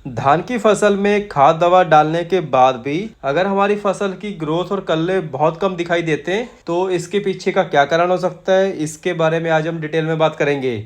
धान की फसल में खाद दवा डालने के बाद भी अगर हमारी फसल की ग्रोथ और कल्ले बहुत कम दिखाई देते हैं तो इसके पीछे का क्या कारण हो सकता है, इसके बारे में आज हम डिटेल में बात करेंगे।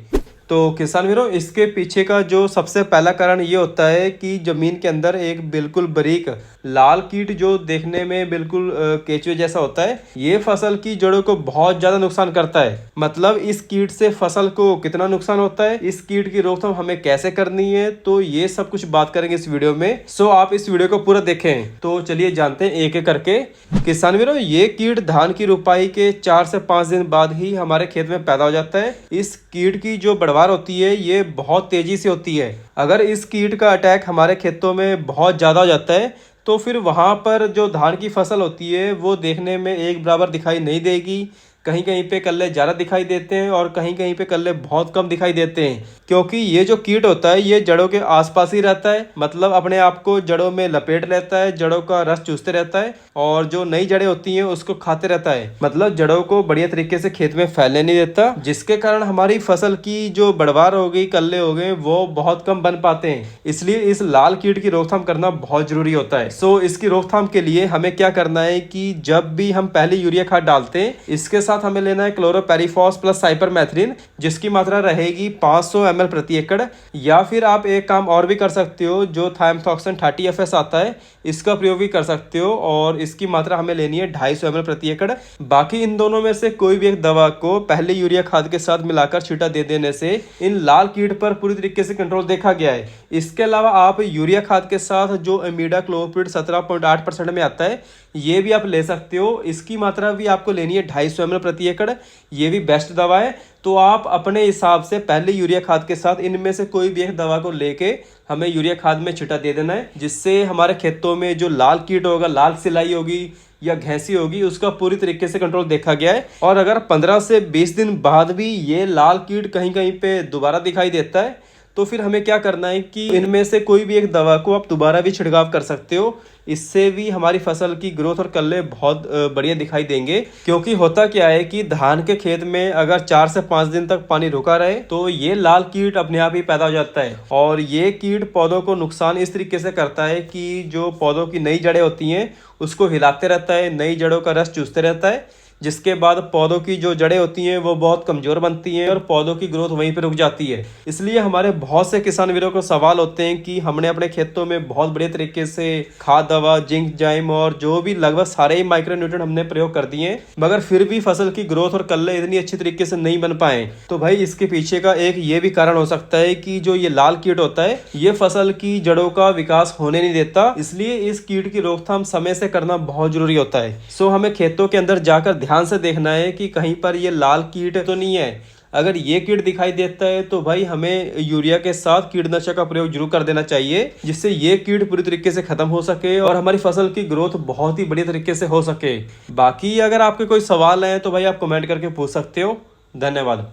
तो किसान वीरों, इसके पीछे का जो सबसे पहला कारण ये होता है कि जमीन के अंदर एक बिल्कुल बारीक लाल कीट जो देखने में बिल्कुल केचुए जैसा होता है, ये फसल की जड़ों को बहुत ज्यादा नुकसान करता है। मतलब इस कीट से फसल को कितना नुकसान होता है, इस कीट की रोकथाम हमें कैसे करनी है, तो ये सब कुछ बात करेंगे इस वीडियो में। सो आप इस वीडियो को पूरा देखें। तो चलिए जानते हैं एक एक करके। किसान वीरों, ये कीट धान की रुपाई के 4 से 5 दिन बाद ही हमारे खेत में पैदा हो जाता है। इस कीट की जो बढ़वार होती है ये बहुत तेजी से होती है। अगर इस कीट का अटैक हमारे खेतों में बहुत ज्यादा हो जाता है तो फिर वहां पर जो धान की फसल होती है वो देखने में एक बराबर दिखाई नहीं देगी। कहीं कहीं पे कल्ले ज़्यादा दिखाई देते हैं और कहीं कहीं पे कल्ले बहुत कम दिखाई देते हैं, क्योंकि ये जो कीट होता है ये जड़ों के आसपास ही रहता है। मतलब अपने आप को जड़ों में लपेट लेता है, जड़ों का रस चूसते रहता है और जो नई जड़ें होती हैं उसको खाते रहता है। मतलब जड़ों को बढ़िया तरीके से खेत में फैलने नहीं देता, जिसके कारण हमारी फसल की जो बढ़वार हो गई, कल्ले हो गए, वो बहुत कम बन पाते हैं। इसलिए इस लाल कीट की रोकथाम करना बहुत जरूरी होता है। सो इसकी रोकथाम के लिए हमें क्या करना है कि जब भी हम पहले यूरिया खाद डालते हैं, इसके साथ हमें लेना है क्लोरोपेरिफॉस प्लस साइपरमेथ्रिन, जिसकी मात्रा रहेगी 500 ml प्रति एकड़। या फिर आप एक काम और भी कर सकते हो, जो थायमथॉक्सन 30 FS आता है, इसका प्रयोग भी कर सकते हो और इसकी मात्रा हमें लेनी है 250 ml प्रति एकड़। बाकी इन दोनों में से कोई भी एक दवा को पहले यूरिया खाद के साथ मिलाकर छींटा दे देने से इन लाल कीट पर पूरी तरीके से कंट्रोल देखा गया है। इसके अलावा आप यूरिया खाद के साथ जो इमिडाक्लोप्रिड 17.8% में आता है, ये भी आप ले सकते हो। इसकी मात्रा भी आपको लेनी है 250 ml प्रति एकड़। ये भी बेस्ट दवा है। तो आप अपने हिसाब से पहले यूरिया खाद के साथ इनमें से कोई भी एक दवा को लेके हमें यूरिया खाद में छिटा दे देना है, जिससे हमारे खेतों में जो लाल कीट होगा, लाल सिलाई होगी या घैंसी होगी, उसका पूरी तरीके से कंट्रोल देखा गया है। और अगर 15 से 20 दिन बाद भी ये लाल कीट कहीं कहीं पे दोबारा दिखाई देता है तो फिर हमें क्या करना है कि इनमें से कोई भी एक दवा को आप दोबारा भी छिड़काव कर सकते हो। इससे भी हमारी फसल की ग्रोथ और कल्ले बहुत बढ़िया दिखाई देंगे। क्योंकि होता क्या है कि धान के खेत में अगर 4 से 5 दिन तक पानी रुका रहे तो ये लाल कीट अपने आप ही पैदा हो जाता है और ये कीट पौधों को नुकसान इस तरीके से करता है कि जो पौधों की नई जड़ें होती हैं उसको हिलाते रहता है, नई जड़ों का रस चूसते रहता है, जिसके बाद पौधों की जो जड़ें होती हैं वो बहुत कमजोर बनती हैं और पौधों की ग्रोथ वहीं पे रुक जाती है। इसलिए हमारे बहुत से किसान वीरों को सवाल होते हैं कि हमने अपने खेतों में बहुत बढ़िया तरीके से खाद दवा, जिंक, जाइम और जो भी लगभग सारे ही माइक्रो न्यूट्रिएंट हमने प्रयोग कर दिए, मगर फिर भी फसल की ग्रोथ और कल्ले इतनी अच्छी तरीके से नहीं बन पाए। तो भाई इसके पीछे का एक ये भी कारण हो सकता है कि जो ये लाल कीट होता है ये फसल की जड़ों का विकास होने नहीं देता। इसलिए इस कीट की रोकथाम समय से करना बहुत जरूरी होता है। सो हमें खेतों के अंदर जाकर ध्यान से देखना है कि कहीं पर ये लाल कीट तो नहीं है। अगर ये कीट दिखाई देता है तो भाई हमें यूरिया के साथ कीटनाशक का प्रयोग जरूर कर देना चाहिए, जिससे ये कीट पूरी तरीके से खत्म हो सके और हमारी फसल की ग्रोथ बहुत ही बढ़िया तरीके से हो सके। बाकी अगर आपके कोई सवाल है तो भाई आप कमेंट करके पूछ सकते हो। धन्यवाद।